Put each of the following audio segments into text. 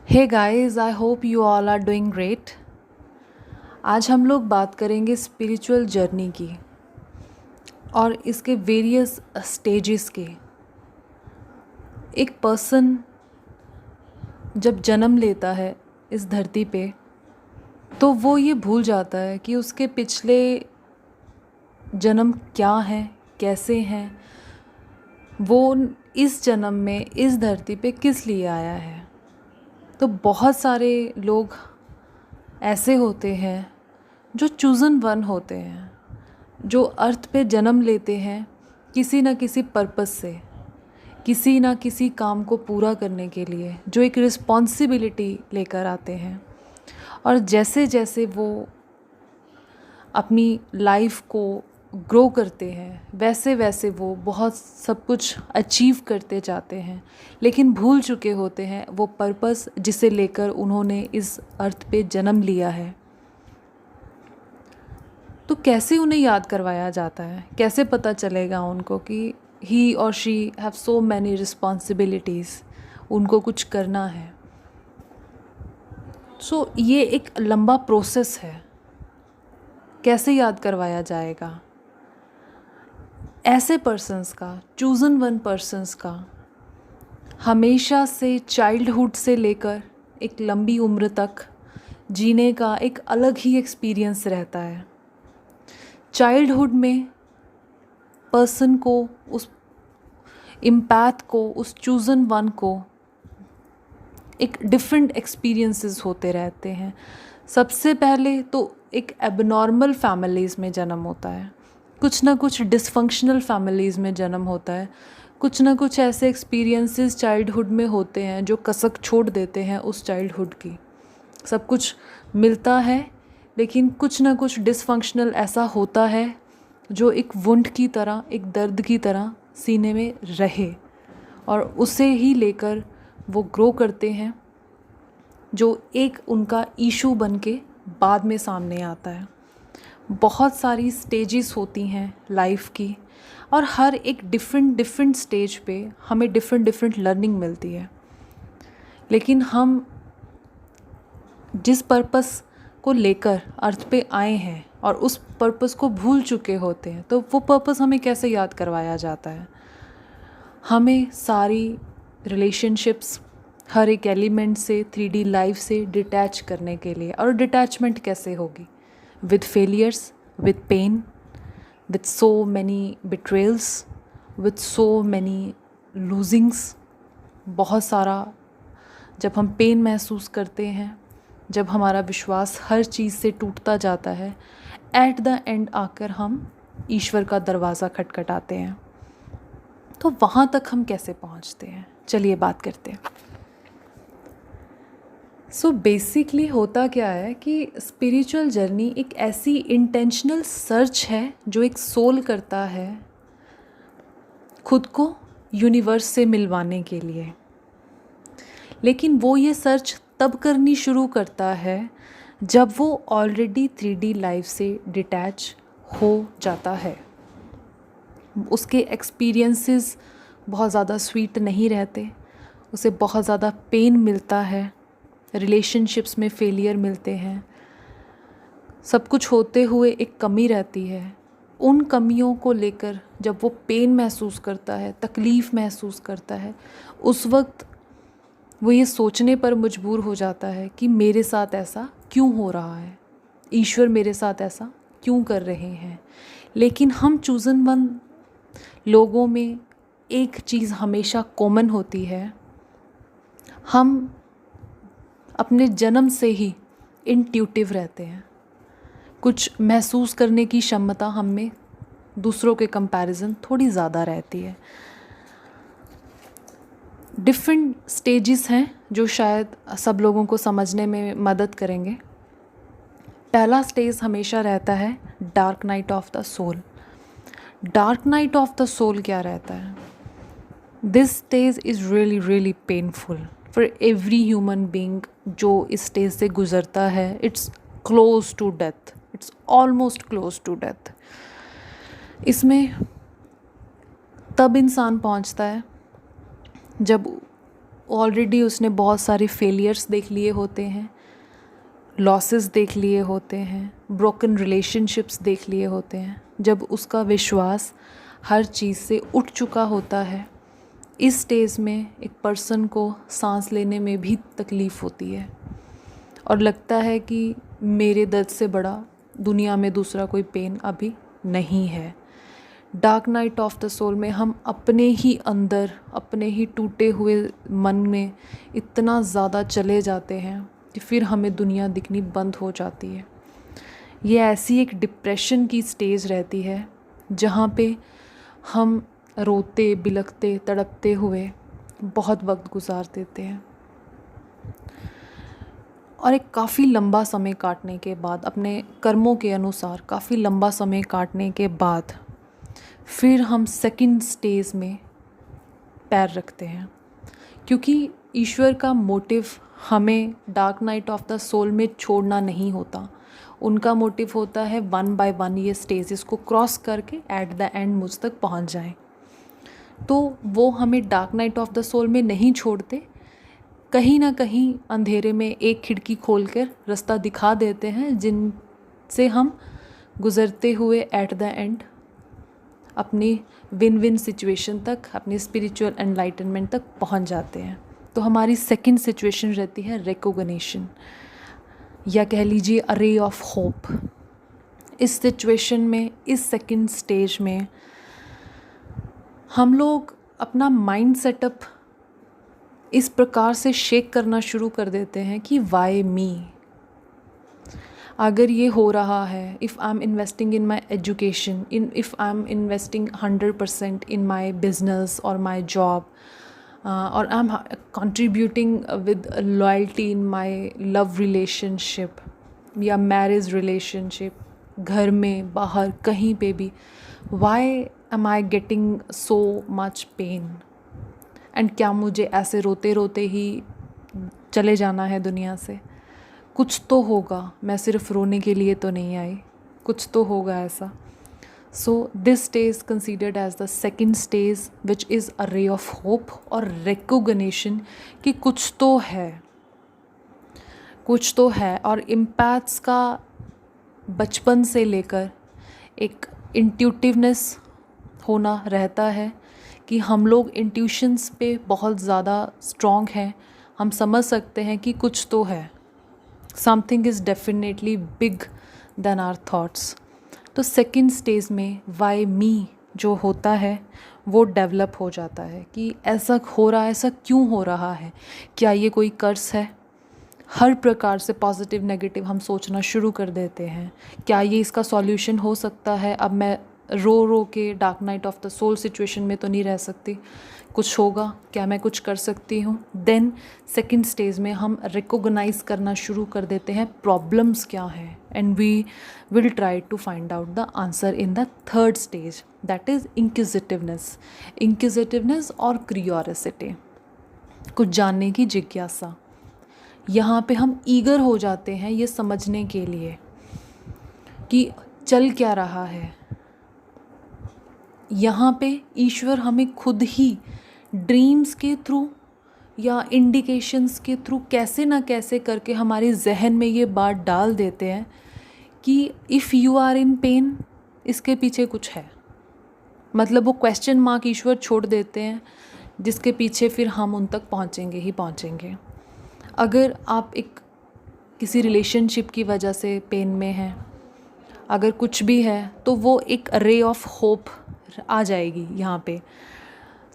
Hey guys, I hope you all are doing great. आज हम लोग बात करेंगे स्पिरिचुअल जर्नी की और इसके वेरियस स्टेजेस के। एक पर्सन जब जन्म लेता है इस धरती पे तो वो ये भूल जाता है कि उसके पिछले जन्म क्या हैं, कैसे हैं, वो इस जन्म में इस धरती पे किस लिए आया है। तो बहुत सारे लोग ऐसे होते हैं जो चूज़न वन होते हैं, जो अर्थ पे जन्म लेते हैं किसी न किसी पर्पस से, किसी न किसी काम को पूरा करने के लिए, जो एक रिस्पॉन्सिबिलिटी लेकर आते हैं। और जैसे जैसे वो अपनी लाइफ को ग्रो करते हैं वैसे वैसे वो बहुत सब कुछ अचीव करते जाते हैं, लेकिन भूल चुके होते हैं वो पर्पस जिसे लेकर उन्होंने इस अर्थ पे जन्म लिया है। तो कैसे उन्हें याद करवाया जाता है, कैसे पता चलेगा उनको कि ही और she have so many responsibilities, उनको कुछ करना है। ये एक लंबा प्रोसेस है। कैसे याद करवाया जाएगा? ऐसे पर्सन्स का, चूज़न वन पर्सन्स का, हमेशा से चाइल्डहुड से लेकर एक लंबी उम्र तक जीने का एक अलग ही एक्सपीरियंस रहता है। चाइल्डहुड में पर्सन को, उस इम्पैथ को, उस चूज़न वन को एक डिफरेंट एक्सपीरियंसेस होते रहते हैं। सबसे पहले तो एक एबनॉर्मल फैमिलीज़ में जन्म होता है, कुछ ना कुछ डिसफंक्शनल फैमिलीज़ में जन्म होता है, कुछ ना कुछ ऐसे एक्सपीरियंसेस चाइल्डहुड में होते हैं जो कसक छोड़ देते हैं उस चाइल्डहुड की। सब कुछ मिलता है लेकिन कुछ ना कुछ डिसफंक्शनल ऐसा होता है जो एक वुंड की तरह, एक दर्द की तरह सीने में रहे, और उसे ही लेकर वो ग्रो करते हैं, जो एक उनका इशू बन के बाद में सामने आता है। बहुत सारी स्टेजेस होती हैं लाइफ की, और हर एक डिफरेंट स्टेज पे हमें डिफरेंट लर्निंग मिलती है। लेकिन हम जिस पर्पस को लेकर अर्थ पे आए हैं और उस पर्पस को भूल चुके होते हैं, तो वो पर्पस हमें कैसे याद करवाया जाता है? हमें सारी रिलेशनशिप्स, हर एक एलिमेंट से, 3D लाइफ से डिटैच करने के लिए। और डिटैचमेंट कैसे होगी? With failures, with pain, with so many betrayals, with so many losings. बहुत सारा जब हम पेन महसूस करते हैं, जब हमारा विश्वास हर चीज़ से टूटता जाता है, एट द एंड आकर हम ईश्वर का दरवाज़ा खटखटाते हैं। तो वहाँ तक हम कैसे पहुँचते हैं, चलिए बात करते हैं। बेसिकली होता क्या है कि स्पिरिचुअल जर्नी एक ऐसी इंटेंशनल सर्च है जो एक सोल करता है खुद को यूनिवर्स से मिलवाने के लिए। लेकिन वो ये सर्च तब करनी शुरू करता है जब वो ऑलरेडी 3D लाइफ से डिटैच हो जाता है। उसके एक्सपीरियंसेस बहुत ज़्यादा स्वीट नहीं रहते, उसे बहुत ज़्यादा पेन मिलता है, रिलेशनशिप्स में फेलियर मिलते हैं, सब कुछ होते हुए एक कमी रहती है। उन कमियों को लेकर जब वो पेन महसूस करता है, तकलीफ़ महसूस करता है, उस वक्त वो ये सोचने पर मजबूर हो जाता है कि मेरे साथ ऐसा क्यों हो रहा है, ईश्वर मेरे साथ ऐसा क्यों कर रहे हैं। लेकिन हम चूज़न वन लोगों में एक चीज़ हमेशा कॉमन होती है, हम अपने जन्म से ही इंट्यूटिव रहते हैं। कुछ महसूस करने की क्षमता हम में दूसरों के कंपैरिजन थोड़ी ज़्यादा रहती है। डिफरेंट स्टेजेस हैं जो शायद सब लोगों को समझने में मदद करेंगे। पहला स्टेज हमेशा रहता है dark night of the soul. Dark night of the soul क्या रहता है? This stage is really painful for every human being जो इस स्टेज से गुज़रता है। It's close to death, it's almost close to death. इसमें तब इंसान पहुंचता है जब ऑलरेडी उसने बहुत सारे फेलियर्स देख लिए होते हैं, लॉसेस देख लिए होते हैं, ब्रोकन रिलेशनशिप्स देख लिए होते हैं। जब उसका विश्वास हर चीज़ से उठ चुका होता है, इस स्टेज में एक पर्सन को सांस लेने में भी तकलीफ़ होती है और लगता है कि मेरे दर्द से बड़ा दुनिया में दूसरा कोई पेन अभी नहीं है। Dark night of the soul में हम अपने ही अंदर, अपने ही टूटे हुए मन में इतना ज़्यादा चले जाते हैं कि फिर हमें दुनिया दिखनी बंद हो जाती है। ये ऐसी एक डिप्रेशन की स्टेज रहती है जहाँ पे हम रोते बिलखते तड़पते हुए बहुत वक्त गुजार देते हैं और एक काफ़ी लंबा समय काटने के बाद, अपने कर्मों के अनुसार काफ़ी लंबा समय काटने के बाद फिर हम सेकंड स्टेज में पैर रखते हैं, क्योंकि ईश्वर का मोटिव हमें dark night of the soul में छोड़ना नहीं होता। उनका मोटिव होता है वन बाय वन ये स्टेजेस को क्रॉस करके एट द एंड मुझ तक पहुंच जाएं। तो वो हमें dark night of the soul में नहीं छोड़ते, कहीं ना कहीं अंधेरे में एक खिड़की खोलकर रास्ता दिखा देते हैं, जिनसे हम गुज़रते हुए एट द एंड अपनी विन विन सिचुएशन तक, अपनी स्पिरिचुअल एनलाइटनमेंट तक पहुंच जाते हैं। तो हमारी सेकंड सिचुएशन रहती है रिकॉग्निशन, या कह लीजिए अ रे ऑफ होप। इस सिचुएशन में, इस सेकंड स्टेज में हम लोग अपना माइंड सेटअप इस प्रकार से शेक करना शुरू कर देते हैं कि वाई मी। अगर ये हो रहा है, if I am investing in my education, if I am investing 100% in my business और माई जॉब, और I am contributing with loyalty in my love relationship या मैरिज रिलेशनशिप, घर में बाहर कहीं पे भी, why am I getting so much pain? And क्या मुझे ऐसे रोते रोते ही चले जाना है दुनिया से? कुछ तो होगा, मैं सिर्फ रोने के लिए तो नहीं आई, कुछ तो होगा ऐसा। So this stage considered as the second stage which is a ray of hope और रिकॉग्निशन कि कुछ तो है, कुछ तो है। और इम्पैथ्स का बचपन से लेकर एक इंट्यूटिवनेस होना रहता है कि हम लोग इंट्यूशंस पे बहुत ज़्यादा स्ट्रॉन्ग हैं। हम समझ सकते हैं कि कुछ तो है, something is definitely big then our thoughts. तो सेकंड स्टेज में वाई मी जो होता है वो डेवलप हो जाता है कि ऐसा हो रहा है, ऐसा क्यों हो रहा है, क्या ये कोई कर्स है? हर प्रकार से पॉजिटिव नेगेटिव हम सोचना शुरू कर देते हैं। क्या ये इसका सॉल्यूशन हो सकता है? अब मैं रो रो के dark night of the soul situation में तो नहीं रह सकती, कुछ होगा, क्या मैं कुछ कर सकती हूँ? देन सेकंड स्टेज में हम रिकॉग्नाइज करना शुरू कर देते हैं प्रॉब्लम्स क्या हैं, and we will try to find out the answer in the third stage, that is inquisitiveness और क्यूरियोसिटी, कुछ जानने की जिज्ञासा। यहाँ पे हम ईगर हो जाते हैं ये समझने के लिए कि चल क्या रहा है। यहाँ पे ईश्वर हमें खुद ही ड्रीम्स के थ्रू या इंडिकेशंस के थ्रू कैसे ना कैसे करके हमारे जहन में ये बात डाल देते हैं कि if you are in pain, इसके पीछे कुछ है। मतलब वो क्वेश्चन मार्क ईश्वर छोड़ देते हैं जिसके पीछे फिर हम उन तक पहुँचेंगे ही पहुँचेंगे। अगर आप एक किसी रिलेशनशिप की वजह से पेन में हैं, अगर कुछ भी है, तो वो एक रे ऑफ होप आ जाएगी यहाँ पे।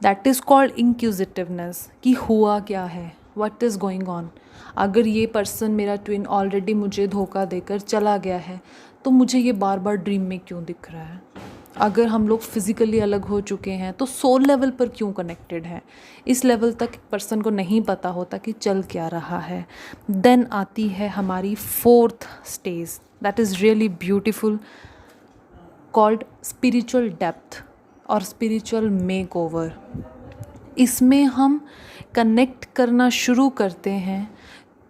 दैट इज़ कॉल्ड इंक्विजिटिवनेस कि हुआ क्या है, व्हाट इज़ गोइंग ऑन। अगर ये पर्सन, मेरा ट्विन, ऑलरेडी मुझे धोखा देकर चला गया है, तो मुझे ये बार बार ड्रीम में क्यों दिख रहा है? अगर हम लोग फिज़िकली अलग हो चुके हैं तो सोल लेवल पर क्यों कनेक्टेड है? इस लेवल तक पर्सन को नहीं पता होता कि चल क्या रहा है। देन आती है हमारी fourth stage, that is really beautiful, called spiritual depth और स्पिरिचुअल मेक ओवर। इसमें हम कनेक्ट करना शुरू करते हैं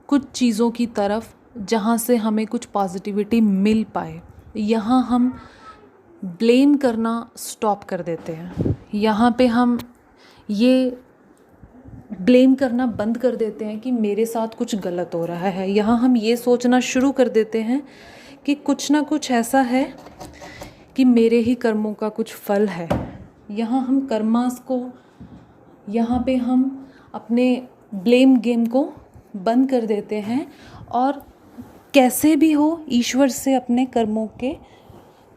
कुछ चीज़ों की तरफ जहाँ से हमें कुछ पॉजिटिविटी मिल पाए। यहाँ हम ब्लेम करना स्टॉप कर देते हैं। यहाँ पे हम ये ब्लेम करना बंद कर देते हैं कि मेरे साथ कुछ गलत हो रहा है। यहाँ हम ये सोचना शुरू कर देते हैं कि कुछ ना कुछ ऐसा है कि मेरे ही कर्मों का कुछ फल है। यहाँ हम कर्मास को, यहाँ पे हम अपने ब्लेम गेम को बंद कर देते हैं और कैसे भी हो ईश्वर से अपने कर्मों के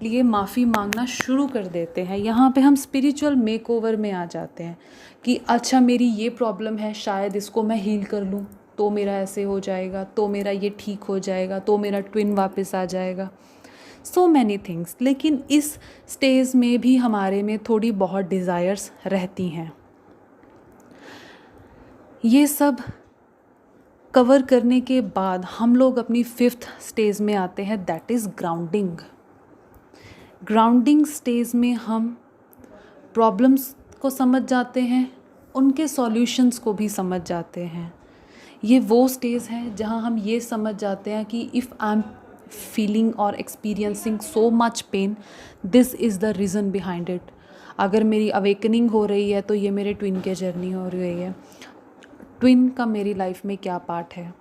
लिए माफ़ी मांगना शुरू कर देते हैं। यहाँ पे हम स्पिरिचुअल मेकओवर में आ जाते हैं कि अच्छा मेरी ये प्रॉब्लम है, शायद इसको मैं हील कर लूँ तो मेरा ऐसे हो जाएगा, तो मेरा ये ठीक हो जाएगा, तो मेरा ट्विन वापस आ जाएगा, सो मैनी थिंग्स। लेकिन इस स्टेज में भी हमारे में थोड़ी बहुत डिज़ायर्स रहती हैं। ये सब कवर करने के बाद हम लोग अपनी 5th स्टेज में आते हैं, that is grounding. Grounding stage में हम प्रॉब्लम्स को समझ जाते हैं, उनके सॉल्यूशंस को भी समझ जाते हैं। ये वो स्टेज है जहाँ हम ये समझ जाते हैं कि इफ़ आई एम फीलिंग और experiencing so much pen, this is the reason behind it. अगर मेरी अवेकनिंग हो रही है तो ये मेरे ट्विन के जर्नी हो रही है। ट्विन का मेरी लाइफ में क्या पार्ट है,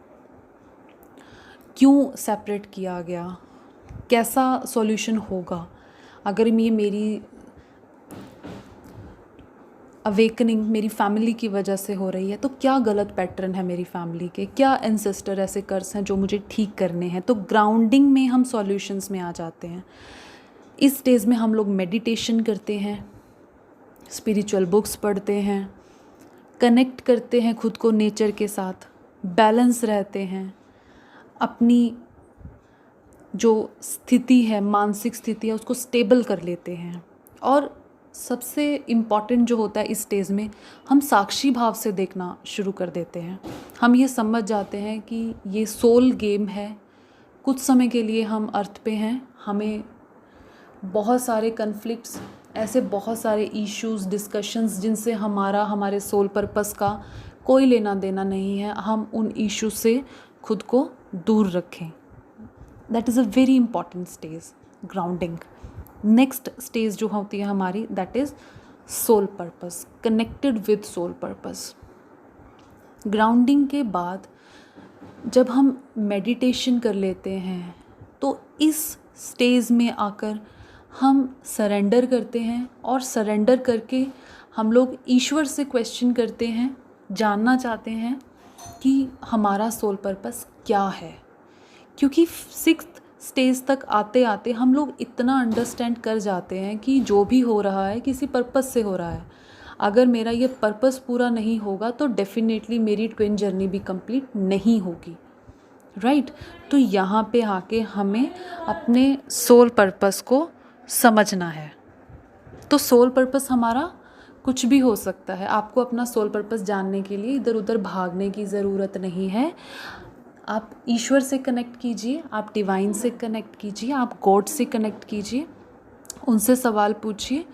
क्यों सेपरेट किया गया, कैसा सॉल्यूशन होगा। अगर ये मेरी अवेकनिंग मेरी फैमिली की वजह से हो रही है तो क्या गलत पैटर्न है मेरी फैमिली के, क्या एंसेस्टर ऐसे कर्स हैं जो मुझे ठीक करने हैं। तो ग्राउंडिंग में हम सॉल्यूशंस में आ जाते हैं। इस स्टेज में हम लोग मेडिटेशन करते हैं, स्पिरिचुअल बुक्स पढ़ते हैं, कनेक्ट करते हैं खुद को नेचर के साथ, बैलेंस रहते हैं, अपनी जो स्थिति है, मानसिक स्थिति है, उसको स्टेबल कर लेते हैं। और सबसे इम्पॉर्टेंट जो होता है इस स्टेज में, हम साक्षी भाव से देखना शुरू कर देते हैं। हम ये समझ जाते हैं कि ये सोल गेम है, कुछ समय के लिए हम अर्थ पे हैं, हमें बहुत सारे कन्फ्लिक्ट्स, ऐसे बहुत इशूज़, डिस्कशंस जिनसे हमारे सोल पर्पस का कोई लेना देना नहीं है, हम उन इश्यूज से खुद को दूर रखें। That is a very important stage, grounding. Next stage जो होती है हमारी, that is soul purpose, connected with soul purpose. Grounding के बाद जब हम मेडिटेशन कर लेते हैं तो इस स्टेज में आकर हम सरेंडर करते हैं, और सरेंडर करके हम लोग ईश्वर से क्वेश्चन करते हैं, जानना चाहते हैं कि हमारा सोल पर्पस क्या है। क्योंकि 6th स्टेज तक आते आते हम लोग इतना अंडरस्टैंड कर जाते हैं कि जो भी हो रहा है किसी पर्पस से हो रहा है। अगर मेरा ये पर्पस पूरा नहीं होगा तो डेफिनेटली मेरी ट्विन जर्नी भी कंप्लीट नहीं होगी, राइट। तो यहाँ पे आके हमें अपने सोल पर्पस को समझना है। तो सोल पर्पस हमारा कुछ भी हो सकता है। आपको अपना सोल पर्पस जानने के लिए इधर उधर भागने की ज़रूरत नहीं है। आप ईश्वर से कनेक्ट कीजिए, आप डिवाइन से कनेक्ट कीजिए, आप गॉड से कनेक्ट कीजिए, उनसे सवाल पूछिए,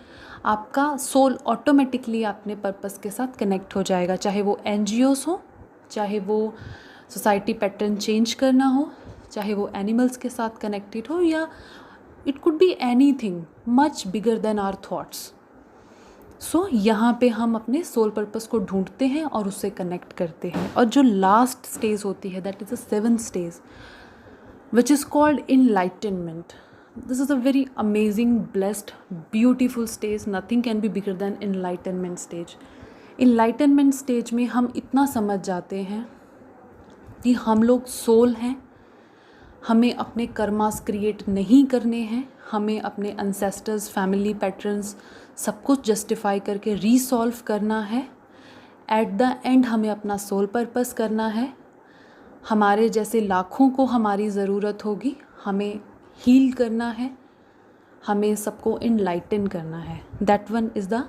आपका सोल ऑटोमेटिकली अपने पर्पस के साथ कनेक्ट हो जाएगा। चाहे वो NGOs हो, चाहे वो सोसाइटी पैटर्न चेंज करना हो, चाहे वो एनिमल्स के साथ कनेक्टेड हो, या it could be anything much bigger than our thoughts. So यहाँ पे हम अपने सोल पर्पस को ढूंढते हैं और उससे कनेक्ट करते हैं। और जो लास्ट स्टेज होती है, that is the 7th stage, which is called enlightenment. This is a very amazing, blessed, beautiful stage. Nothing can be bigger than enlightenment stage. Enlightenment stage में हम इतना समझ जाते हैं कि हम लोग सोल हैं, हमें अपने कर्मास क्रिएट नहीं करने हैं, हमें अपने एंसेस्टर्स, फैमिली पैटर्न्स सब कुछ जस्टिफाई करके रीसॉल्व करना है। एट द एंड हमें अपना सोल पर्पस करना है। हमारे जैसे लाखों को हमारी ज़रूरत होगी, हमें हील करना है, हमें सबको इनलाइटन करना है। That one is the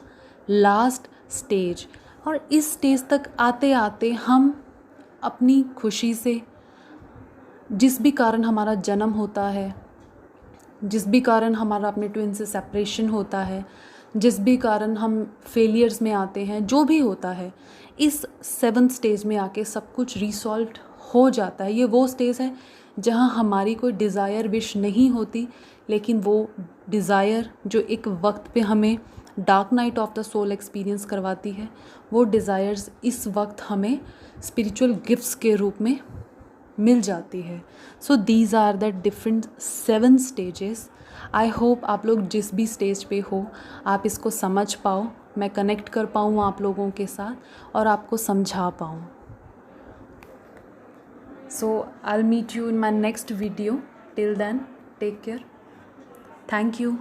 last stage. और इस स्टेज तक आते आते हम अपनी खुशी से, जिस भी कारण हमारा जन्म होता है, जिस भी कारण हमारा अपने ट्विन से सेपरेशन होता है, जिस भी कारण हम फेलियर्स में आते हैं, जो भी होता है, इस 7th स्टेज में आके सब कुछ रिसॉल्व हो जाता है। ये वो स्टेज है जहाँ हमारी कोई डिज़ायर, विश नहीं होती, लेकिन वो डिज़ायर जो एक वक्त पे हमें dark night of the soul experience करवाती है, वो डिज़ायर्स इस वक्त हमें स्पिरिचुअल गिफ्ट्स के रूप में मिल जाती है. So these are the different 7 stages. I hope आप लोग जिस भी स्टेज पे हो आप इसको समझ पाओ, मैं कनेक्ट कर पाऊँ आप लोगों के साथ और आपको समझा पाऊँ. So I'll meet you in my next video. Till then, take care. Thank you.